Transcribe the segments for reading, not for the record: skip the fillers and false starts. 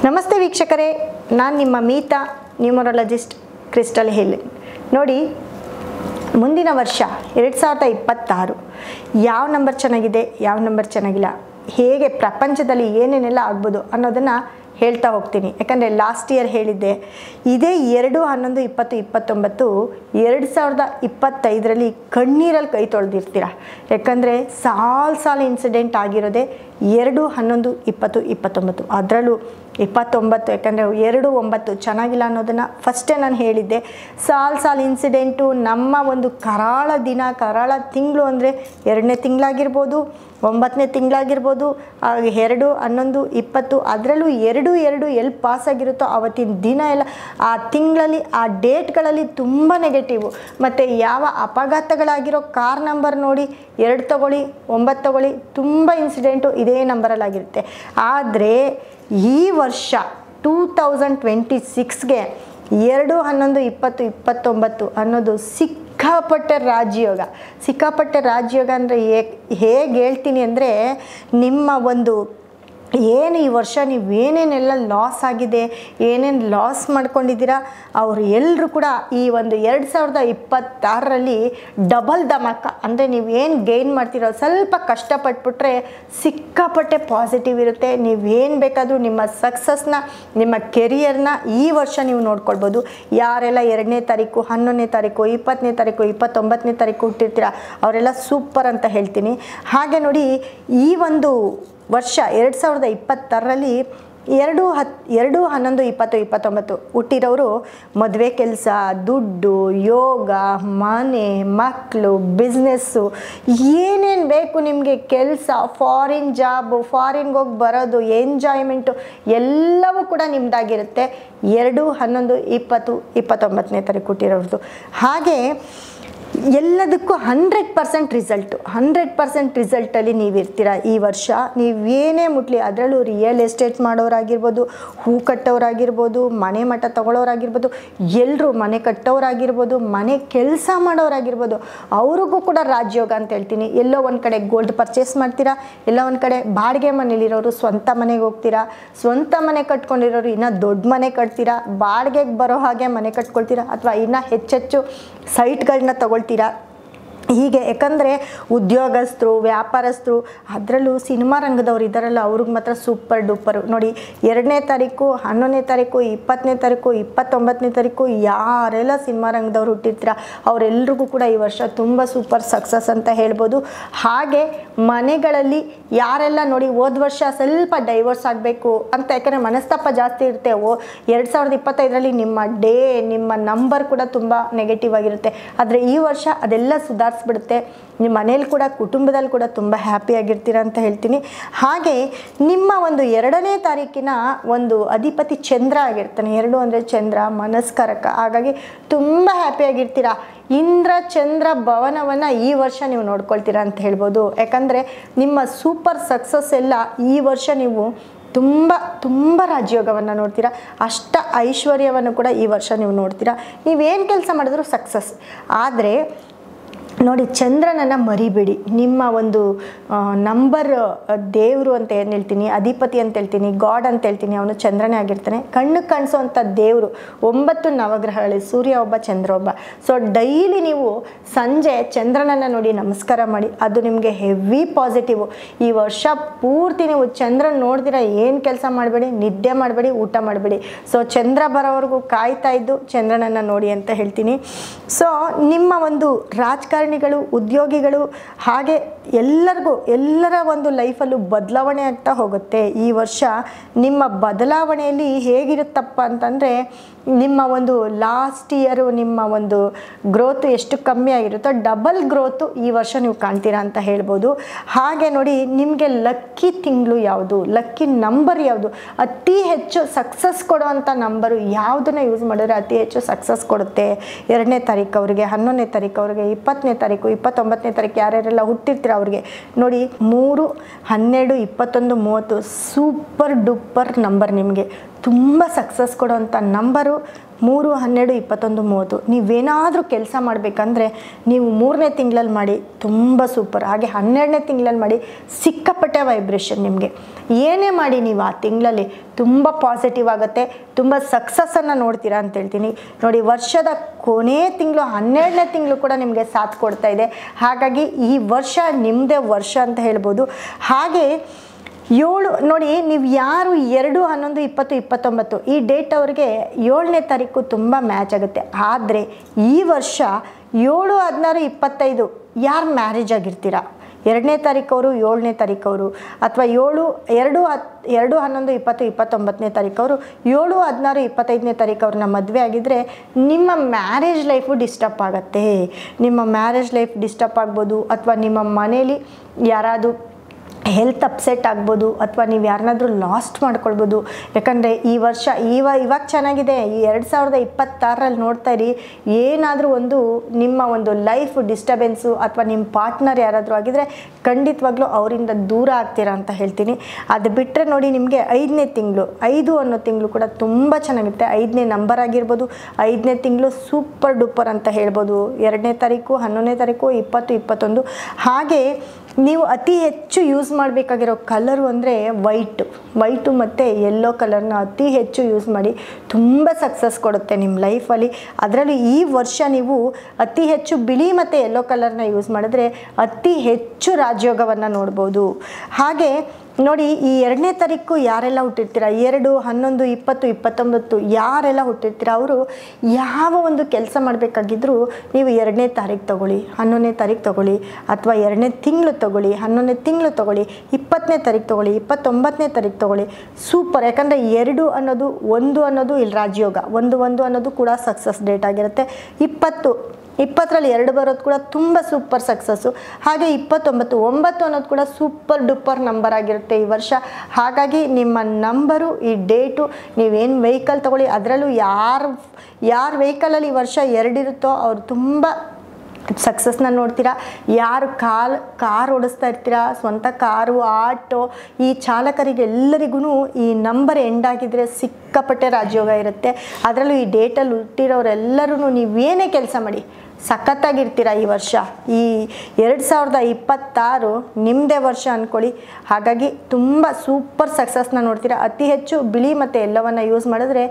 ನಮಸ್ತೆ ವೀಕ್ಷಕರೇ, ನಾನು ನಿಮ್ಮ ಮೀತಾ ನ್ಯೂಮರಾಲಜಿಸ್ಟ್ ಕ್ರಿಸ್ಟಲ್ ಹಿಲ್. ನೋಡಿ, ಮುಂದಿನ ವರ್ಷ 2026 ಯಾವ ನಂಬರ್ ಚೆನ್ನಾಗಿದೆ, ಯಾವ ನಂಬರ್ ಚೆನ್ನಾಗಿಲ್ಲ, ಹೇಗೆ ಪ್ರಪಂಚದಲ್ಲಿ ಏನೇನೆಲ್ಲ ಆಗ್ಬೋದು ಅನ್ನೋದನ್ನು ಹೇಳ್ತಾ ಹೋಗ್ತೀನಿ. ಯಾಕಂದರೆ ಲಾಸ್ಟ್ ಇಯರ್ ಹೇಳಿದ್ದೆ, ಇದೇ 2/11/2029 2025ರಲ್ಲಿ ಕಣ್ಣೀರಲ್ಲಿ ಕೈ ತೊಳೆದಿರ್ತೀರ. ಯಾಕಂದರೆ ಸಾಲು ಇನ್ಸಿಡೆಂಟ್ ಆಗಿರೋದೇ 2/11/2029. ಅದರಲ್ಲೂ 29, ಯಾಕಂದರೆ 2/9 ಚೆನ್ನಾಗಿಲ್ಲ ಅನ್ನೋದನ್ನು ಫಸ್ಟೇ ನಾನು ಹೇಳಿದ್ದೆ. ಸಾಲು ಇನ್ಸಿಡೆಂಟು ನಮ್ಮ ಒಂದು ಕರಾಳ ದಿನ, ಕರಾಳ ತಿಂಗಳು ಅಂದರೆ 2ನೇ ತಿಂಗಳಾಗಿರ್ಬೋದು, 9ನೇ ತಿಂಗಳಾಗಿರ್ಬೋದು, 2/11/20. ಅದರಲ್ಲೂ 2/2 ಎಲ್ಲಿ ಪಾಸ್ ಆಗಿರುತ್ತೋ ಆವತ್ತಿನ ದಿನ ಎಲ್ಲ ಆ ತಿಂಗಳಲ್ಲಿ ಆ ಡೇಟ್ಗಳಲ್ಲಿ ತುಂಬ ನೆಗೆಟಿವು. ಮತ್ತು ಯಾವ ಅಪಘಾತಗಳಾಗಿರೋ ಕಾರ್ ನಂಬರ್ ನೋಡಿ 2 ತಗೊಳ್ಳಿ, 9 ತಗೊಳ್ಳಿ, ತುಂಬ ಇನ್ಸಿಡೆಂಟು ಇದೇ ನಂಬರಲ್ಲಾಗಿರುತ್ತೆ. ಆದರೆ ಈ ವರ್ಷ 2026ಗೆ 2/11/2029 ಅನ್ನೋದು ಸಿಕ್ಕಾಪಟ್ಟೆ ರಾಜಯೋಗ ಅಂದರೆ ಹೇಗೆ ಹೇಳ್ತೀನಿ ಅಂದರೆ, ನಿಮ್ಮ ಒಂದು ಏನು ಈ ವರ್ಷ ನೀವೇನೇನೆಲ್ಲ ಲಾಸ್ ಆಗಿದೆ, ಏನೇನು ಲಾಸ್ ಮಾಡ್ಕೊಂಡಿದ್ದೀರಾ, ಅವರು ಎಲ್ಲರೂ ಕೂಡ ಈ ಒಂದು 2026ರಲ್ಲಿ ಡಬಲ್ ಧಮಾಕ ಅಂದರೆ ನೀವೇನು ಗೇನ್ ಮಾಡ್ತೀರೋ ಸ್ವಲ್ಪ ಕಷ್ಟಪಟ್ಬಿಟ್ರೆ ಸಿಕ್ಕಾಪಟ್ಟೆ ಪಾಸಿಟಿವ್ ಇರುತ್ತೆ. ನೀವೇನು ಬೇಕಾದರೂ ನಿಮ್ಮ ಸಕ್ಸಸ್ನ, ನಿಮ್ಮ ಕೆರಿಯರ್ನ ಈ ವರ್ಷ ನೀವು ನೋಡ್ಕೊಳ್ಬೋದು. ಯಾರೆಲ್ಲ 2ನೇ ತಾರೀಕು, 11ನೇ ತಾರೀಕು, 20ನೇ ತಾರೀಕು, 29ನೇ ತಾರೀಕು ಹುಟ್ಟಿರ್ತೀರ ಅವರೆಲ್ಲ ಸೂಪರ್ ಅಂತ ಹೇಳ್ತೀನಿ. ಹಾಗೆ ನೋಡಿ, ಈ ಒಂದು ವರ್ಷ 2026ರಲ್ಲಿ 2/11/2029 ಹುಟ್ಟಿರೋರು ಮದುವೆ, ಕೆಲಸ, ದುಡ್ಡು, ಯೋಗ, ಮನೆ, ಮಕ್ಕಳು, ಬಿಸ್ನೆಸ್ಸು, ಏನೇನು ಬೇಕು ನಿಮಗೆ, ಕೆಲಸ, ಫಾರಿನ್ ಜಾಬು, ಫಾರಿನ್ಗೆ ಹೋಗಿ ಬರೋದು, ಎಂಜಾಯ್ಮೆಂಟು ಎಲ್ಲವೂ ಕೂಡ ನಿಮ್ಮದಾಗಿರುತ್ತೆ 2/11/2029ನೇ ತಾರೀಕು ಹುಟ್ಟಿರೋರ್ದು. ಹಾಗೆ ಎಲ್ಲದಕ್ಕೂ 100% ರಿಸಲ್ಟಲ್ಲಿ ನೀವಿರ್ತೀರ ಈ ವರ್ಷ. ನೀವೇನೇ ಮುಟ್ಲಿ, ಅದರಲ್ಲೂ ರಿಯಲ್ ಎಸ್ಟೇಟ್ ಮಾಡೋರಾಗಿರ್ಬೋದು, ಹೂ ಕಟ್ಟೋರಾಗಿರ್ಬೋದು, ಮನೆ ಮಠ ತಗೊಳ್ಳೋರಾಗಿರ್ಬೋದು, ಎಲ್ಲರೂ ಮನೆ ಕಟ್ಟೋರಾಗಿರ್ಬೋದು, ಮನೆ ಕೆಲಸ ಮಾಡೋರಾಗಿರ್ಬೋದು, ಅವ್ರಿಗೂ ಕೂಡ ರಾಜಯೋಗ ಅಂತ ಹೇಳ್ತೀನಿ. ಎಲ್ಲೋ ಒಂದು ಕಡೆ ಗೋಲ್ಡ್ ಪರ್ಚೇಸ್ ಮಾಡ್ತೀರಾ, ಎಲ್ಲೋ ಒಂದು ಕಡೆ ಬಾಡಿಗೆ ಮನೇಲಿರೋರು ಸ್ವಂತ ಮನೆಗೆ ಹೋಗ್ತೀರಾ, ಸ್ವಂತ ಮನೆ ಕಟ್ಕೊಂಡಿರೋರು ಇನ್ನೂ ದೊಡ್ಡ ಮನೆ ಕಟ್ತೀರಾ, ಬಾಡಿಗೆಗೆ ಬರೋ ಹಾಗೆ ಮನೆ ಕಟ್ಕೊಳ್ತೀರಾ, ಅಥವಾ ಇನ್ನೂ ಹೆಚ್ಚೆಚ್ಚು ಸೈಟ್ಗಳನ್ನ ತಗೊಳ್ತೀರಾ. ಹೀಗೆ ಯಾಕಂದರೆ ಉದ್ಯೋಗಸ್ಥರು, ವ್ಯಾಪಾರಸ್ಥರು, ಅದರಲ್ಲೂ ಸಿನಿಮಾ ರಂಗದವ್ರು ಇದ್ದಾರಲ್ಲ, ಅವ್ರಿಗೆ ಮಾತ್ರ ಸೂಪರ್ ಡೂಪರು. ನೋಡಿ, 2ನೇ ತಾರೀಕು, 11ನೇ ತಾರೀಕು, 20ನೇ ತಾರೀಕು, 29ನೇ ತಾರೀಕು ಯಾರೆಲ್ಲ ಸಿನಿಮಾ ರಂಗದವ್ರು ಹುಟ್ಟಿರ್ತೀರ ಅವರೆಲ್ರಿಗೂ ಕೂಡ ಈ ವರ್ಷ ತುಂಬ ಸೂಪರ್ ಸಕ್ಸಸ್ ಅಂತ ಹೇಳ್ಬೋದು. ಹಾಗೆ ಮನೆಗಳಲ್ಲಿ ಯಾರೆಲ್ಲ ನೋಡಿ ಹೋದ ವರ್ಷ ಸ್ವಲ್ಪ ಡೈವರ್ಸ್ ಆಗಬೇಕು ಅಂತ, ಯಾಕಂದರೆ ಮನಸ್ತಾಪ ಜಾಸ್ತಿ ಇರುತ್ತೆ. 2025ರಲ್ಲಿ ನಿಮ್ಮ ನಂಬರ್ ಕೂಡ ತುಂಬ ನೆಗೆಟಿವ್ ಆಗಿರುತ್ತೆ. ಆದರೆ ಈ ವರ್ಷ ಅದೆಲ್ಲ ಸುಧಾರಿಸ್ಬಿಡುತ್ತೆ. ನಿಮ್ಮ ಮನೇಲಿ ಕೂಡ, ಕುಟುಂಬದಲ್ಲಿ ಕೂಡ ತುಂಬ ಹ್ಯಾಪಿಯಾಗಿರ್ತೀರ ಅಂತ ಹೇಳ್ತೀನಿ. ಹಾಗೆ ನಿಮ್ಮ ಒಂದು 2ನೇ ತಾರೀಕಿನ ಒಂದು ಅಧಿಪತಿ ಚಂದ್ರ ಆಗಿರ್ತಾನೆ. 2 ಅಂದರೆ ಚಂದ್ರ, ಮನಸ್ಕಾರಕ. ಹಾಗಾಗಿ ತುಂಬ ಹ್ಯಾಪಿಯಾಗಿರ್ತೀರ. ಇಂದ್ರ ಚಂದ್ರ ಭವನವನ್ನು ಈ ವರ್ಷ ನೀವು ನೋಡ್ಕೊಳ್ತೀರಾ ಅಂತ ಹೇಳ್ಬೋದು. ಯಾಕಂದರೆ ನಿಮ್ಮ ಸೂಪರ್ ಸಕ್ಸಸ್ ಎಲ್ಲ ಈ ವರ್ಷ ನೀವು ತುಂಬ ರಾಜಯೋಗವನ್ನು ನೋಡ್ತೀರಾ. ಅಷ್ಟ ಐಶ್ವರ್ಯವನ್ನು ಕೂಡ ಈ ವರ್ಷ ನೀವು ನೋಡ್ತೀರಾ. ನೀವೇನು ಕೆಲಸ ಮಾಡಿದ್ರೂ ಸಕ್ಸಸ್. ಆದರೆ ನೋಡಿ, ಚಂದ್ರನನ್ನು ಮರಿಬೇಡಿ. ನಿಮ್ಮ ಒಂದು ನಂಬರ್ ದೇವರು ಅಂತ ಏನು ಹೇಳ್ತೀನಿ, ಅಧಿಪತಿ ಅಂತ ಹೇಳ್ತೀನಿ, ಗಾಡ್ ಅಂತ ಹೇಳ್ತೀನಿ, ಅವನು ಚಂದ್ರನೇ ಆಗಿರ್ತಾನೆ. ಕಣ್ಣು ಕಾಣಿಸೋವಂಥ ದೇವರು 9 ನವಗ್ರಹಗಳಲ್ಲಿ ಸೂರ್ಯ ಒಬ್ಬ, ಚಂದ್ರ ಒಬ್ಬ. ಸೊ ಡೈಲಿ ನೀವು ಸಂಜೆ ಚಂದ್ರನನ್ನು ನೋಡಿ ನಮಸ್ಕಾರ ಮಾಡಿ, ಅದು ನಿಮಗೆ ಹೆವಿ ಪಾಸಿಟಿವು. ಈ ವರ್ಷ ಪೂರ್ತಿ ನೀವು ಚಂದ್ರನ ನೋಡ್ದಿರ ಏನು ಕೆಲಸ ಮಾಡಬೇಡಿ, ನಿದ್ದೆ ಮಾಡಬೇಡಿ, ಊಟ ಮಾಡಬೇಡಿ. ಸೊ ಚಂದ್ರ ಬರೋವರೆಗೂ ಕಾಯ್ತಾ ಇದ್ದು ಚಂದ್ರನನ್ನು ನೋಡಿ ಅಂತ ಹೇಳ್ತೀನಿ. ಸೊ ನಿಮ್ಮ ಒಂದು ರಾಜಕಾರಣಿಗಳು, ಉದ್ಯೋಗಿಗಳು, ಹಾಗೆ ಎಲ್ಲರ ಒಂದು ಲೈಫಲ್ಲೂ ಬದಲಾವಣೆ ಆಗ್ತಾ ಹೋಗುತ್ತೆ. ಈ ವರ್ಷ ನಿಮ್ಮ ಬದಲಾವಣೆಯಲ್ಲಿ ಹೇಗಿರುತ್ತಪ್ಪ ಅಂತಂದರೆ, ನಿಮ್ಮ ಒಂದು ಲಾಸ್ಟ್ ಇಯರು ನಿಮ್ಮ ಒಂದು ಗ್ರೋತು ಎಷ್ಟು ಕಮ್ಮಿ ಆಗಿರುತ್ತೋ ಡಬಲ್ ಗ್ರೋತು ಈ ವರ್ಷ ನೀವು ಕಾಣ್ತೀರಾ ಅಂತ ಹೇಳ್ಬೋದು. ಹಾಗೆ ನೋಡಿ, ನಿಮಗೆ ಲಕ್ಕಿ ತಿಂಗಳು ಯಾವುದು, ಲಕ್ಕಿ ನಂಬರ್ ಯಾವುದು, ಅತಿ ಹೆಚ್ಚು ಸಕ್ಸಸ್ ಕೊಡುವಂಥ ನಂಬರು ಯಾವುದನ್ನು ಯೂಸ್ ಮಾಡಿದ್ರೆ ಅತಿ ಹೆಚ್ಚು ಸಕ್ಸಸ್ ಕೊಡುತ್ತೆ. 2ನೇ ತಾರೀಕು ಅವರಿಗೆ, 11ನೇ ತಾರೀಕು ಅವರಿಗೆ, 20ನೇ ತಾರೀಕು, 29ನೇ ತಾರೀಕು ಯಾರ್ಯಾರೆಲ್ಲ ಹುಟ್ಟಿರ್ತೀರ ಅವ್ರಿಗೆ ನೋಡಿ, 3, 12, 21, 30 ಸೂಪರ್ ಡೂಪರ್ ನಂಬರ್. ನಿಮಗೆ ತುಂಬ ಸಕ್ಸಸ್ ಕೊಡುವಂಥ ನಂಬರು 3, 12, 21, 30 ನೀವೇನಾದರೂ ಕೆಲಸ ಮಾಡಬೇಕಂದ್ರೆ ನೀವು 3ನೇ ತಿಂಗಳಲ್ಲಿ ಮಾಡಿ, ತುಂಬ ಸೂಪರ್. ಹಾಗೆ 12ನೇ ತಿಂಗಳಲ್ಲಿ ಮಾಡಿ, ಸಿಕ್ಕಾಪಟ್ಟೆ ವೈಬ್ರೇಷನ್ ನಿಮಗೆ. ಏನೇ ಮಾಡಿ ನೀವು ಆ ತಿಂಗಳಲ್ಲಿ ತುಂಬ ಪಾಸಿಟಿವ್ ಆಗುತ್ತೆ, ತುಂಬ ಸಕ್ಸಸ್ಸನ್ನು ನೋಡ್ತೀರಾ ಅಂತ ಹೇಳ್ತೀನಿ. ನೋಡಿ, ವರ್ಷದ ಕೊನೆ ತಿಂಗಳು 12ನೇ ತಿಂಗಳು ಕೂಡ ನಿಮಗೆ ಸಾಥ್ ಕೊಡ್ತಾ ಇದೆ. ಹಾಗಾಗಿ ಈ ವರ್ಷ ನಿಮ್ಮದೇ ವರ್ಷ ಅಂತ ಹೇಳ್ಬೋದು. ಹಾಗೆ 7 ನೋಡಿ, ನೀವು ಯಾರು 2, 11, 20, 29 ಈ ಡೇಟ್ ಅವ್ರಿಗೆ 7ನೇ ತಾರೀಕು ತುಂಬ ಮ್ಯಾಚ್ ಆಗುತ್ತೆ. ಆದರೆ ಈ ವರ್ಷ 7, 16, 25 ಯಾರು ಮ್ಯಾರೇಜ್ ಆಗಿರ್ತೀರಾ, 2ನೇ ತಾರೀಕವರು 7ನೇ ತಾರೀಕವರು, ಅಥವಾ 2, 11, 20, 29ನೇ ತಾರೀಕವರು, 7, 16, 25ನೇ ತಾರೀಕವ್ರನ್ನ ಮದುವೆ ಆಗಿದ್ದರೆ ನಿಮ್ಮ ಮ್ಯಾರೇಜ್ ಲೈಫು ಡಿಸ್ಟರ್ಬ್ ಆಗುತ್ತೆ. ನಿಮ್ಮ ಮ್ಯಾರೇಜ್ ಲೈಫ್ ಡಿಸ್ಟರ್ಬ್ ಆಗ್ಬೋದು, ಅಥವಾ ನಿಮ್ಮ ಮನೇಲಿ ಯಾರಾದರೂ ಹೆಲ್ತ್ ಅಪ್ಸೆಟ್ ಆಗ್ಬೋದು, ಅಥವಾ ನೀವು ಯಾರನ್ನಾದ್ರೂ ಲಾಸ್ಟ್ ಮಾಡ್ಕೊಳ್ಬೋದು. ಯಾಕಂದರೆ ಈ ವರ್ಷ ಇವಾಗ ಚೆನ್ನಾಗಿದೆ, ಈ 2026ರಲ್ಲಿ ನೋಡ್ತಾ ಇರಿ, ಏನಾದರೂ ನಿಮ್ಮ ಒಂದು ಲೈಫ್ ಡಿಸ್ಟರ್ಬೆನ್ಸು ಅಥವಾ ನಿಮ್ಮ ಪಾರ್ಟ್ನರ್ ಯಾರಾದರೂ ಆಗಿದ್ರೆ ಖಂಡಿತವಾಗ್ಲೂ ಅವರಿಂದ ದೂರ ಆಗ್ತೀರಾ ಅಂತ ಹೇಳ್ತೀನಿ. ಅದು ಬಿಟ್ಟರೆ ನೋಡಿ, ನಿಮಗೆ 5ನೇ ತಿಂಗಳು, 5 ಅನ್ನೋ ತಿಂಗಳು ಕೂಡ ತುಂಬ ಚೆನ್ನಾಗಿರುತ್ತೆ. 5ನೇ ನಂಬರ್ ಆಗಿರ್ಬೋದು, 5ನೇ ತಿಂಗಳು ಸೂಪರ್ ಡೂಪರ್ ಅಂತ ಹೇಳ್ಬೋದು. 2ನೇ ತಾರೀಕು, 11ನೇ ತಾರೀಕು, 20, 21. ಹಾಗೆ ನೀವು ಅತಿ ಹೆಚ್ಚು ಯೂಸ್ ಮಾಡಬೇಕಾಗಿರೋ ಕಲರು ಅಂದರೆ ವೈಟು ಮತ್ತು ಯೆಲ್ಲೋ ಕಲರ್ನ ಅತಿ ಹೆಚ್ಚು ಯೂಸ್ ಮಾಡಿ, ತುಂಬ ಸಕ್ಸಸ್ ಕೊಡುತ್ತೆ ನಿಮ್ಮ ಲೈಫಲ್ಲಿ. ಅದರಲ್ಲೂ ಈ ವರ್ಷ ನೀವು ಅತಿ ಹೆಚ್ಚು ಬಿಳಿ ಮತ್ತು ಯೆಲ್ಲೋ ಕಲರ್ನ ಯೂಸ್ ಮಾಡಿದ್ರೆ ಅತಿ ಹೆಚ್ಚು ರಾಜಯೋಗವನ್ನು ನೋಡ್ಬೋದು. ಹಾಗೆ ನೋಡಿ, ಈ 2ನೇ ತಾರೀಕು ಯಾರೆಲ್ಲ ಹುಟ್ಟಿರ್ತೀರ, 2, 11, 20, 29 ಯಾರೆಲ್ಲ ಹುಟ್ಟಿರ್ತೀರ ಅವರು ಯಾವ ಒಂದು ಕೆಲಸ ಮಾಡಬೇಕಾಗಿದ್ರೂ ನೀವು 2ನೇ ತಾರೀಕು ತೊಗೊಳ್ಳಿ, 11ನೇ ತಾರೀಕು ತೊಗೊಳ್ಳಿ, ಅಥವಾ 2ನೇ ತಿಂಗಳು ತೊಗೊಳ್ಳಿ, 11ನೇ ತಿಂಗಳು ತೊಗೊಳ್ಳಿ, 20ನೇ ತಾರೀಕು ತೊಗೊಳ್ಳಿ, 29ನೇ ತಾರೀಕು ತೊಗೊಳ್ಳಿ, ಸೂಪರ್. ಯಾಕಂದರೆ 2 ಅನ್ನೋದು, 1 ಅನ್ನೋದು ಇಲ್ಲಿ ರಾಜಯೋಗ, 1 ಅನ್ನೋದು ಕೂಡ ಸಕ್ಸಸ್ ಡೇಟ್ ಆಗಿರುತ್ತೆ. 20ರಲ್ಲಿ 2 ಬರೋದು ಕೂಡ ತುಂಬ ಸೂಪರ್ ಸಕ್ಸಸ್ಸು. ಹಾಗೆ 9 ಅನ್ನೋದು ಕೂಡ ಸೂಪರ್ ಡೂಪರ್ ನಂಬರ್ ಆಗಿರುತ್ತೆ ಈ ವರ್ಷ. ಹಾಗಾಗಿ ನಿಮ್ಮ ನಂಬರು, ಈ ಡೇಟು, ನೀವೇನು ವೆಹಿಕಲ್ ತೊಗೊಳ್ಳಿ, ಅದರಲ್ಲೂ ಯಾರ ವೆಹಿಕಲಲ್ಲಿ ಈ ವರ್ಷ 2 ಇರುತ್ತೋ ಅವ್ರು ತುಂಬ ಸಕ್ಸಸ್ನ ನೋಡ್ತೀರಾ. ಯಾರು ಕಾರ್ ಓಡಿಸ್ತಾ ಇರ್ತೀರಾ, ಸ್ವಂತ ಕಾರು, ಆಟೋ, ಈ ಚಾಲಕರಿಗೆಲ್ಲರಿಗೂ ಈ ನಂಬರ್ ಎಂಡ್ ಆಗಿದ್ರೆ ಸಿಕ್ಕಾಪಟ್ಟೆ ರಾಜಯೋಗ ಇರುತ್ತೆ. ಅದರಲ್ಲೂ ಈ ಡೇಟಲ್ಲಿ ಹುಟ್ಟಿರೋರೆಲ್ಲರೂ ನೀವೇನೇ ಕೆಲಸ ಮಾಡಿ ಸಖತ್ತಾಗಿರ್ತೀರ ಈ ವರ್ಷ. ಈ 2026 ನಿಮ್ಮದೇ ವರ್ಷ ಅಂದ್ಕೊಳ್ಳಿ. ಹಾಗಾಗಿ ತುಂಬ ಸೂಪರ್ ಸಕ್ಸಸ್ನ ನೋಡ್ತೀರಾ. ಅತಿ ಹೆಚ್ಚು ಬಿಳಿ ಮತ್ತು ಎಲ್ಲವನ್ನು ಯೂಸ್ ಮಾಡಿದ್ರೆ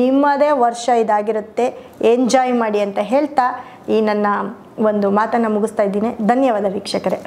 ನಿಮ್ಮದೇ ವರ್ಷ ಇದಾಗಿರುತ್ತೆ. ಎಂಜಾಯ್ ಮಾಡಿ ಅಂತ ಹೇಳ್ತಾ ಈ ನನ್ನ ಒಂದು ಮಾತನ್ನು ಮುಗಿಸ್ತಾ ಇದ್ದೀನಿ. ಧನ್ಯವಾದ ವೀಕ್ಷಕರೇ.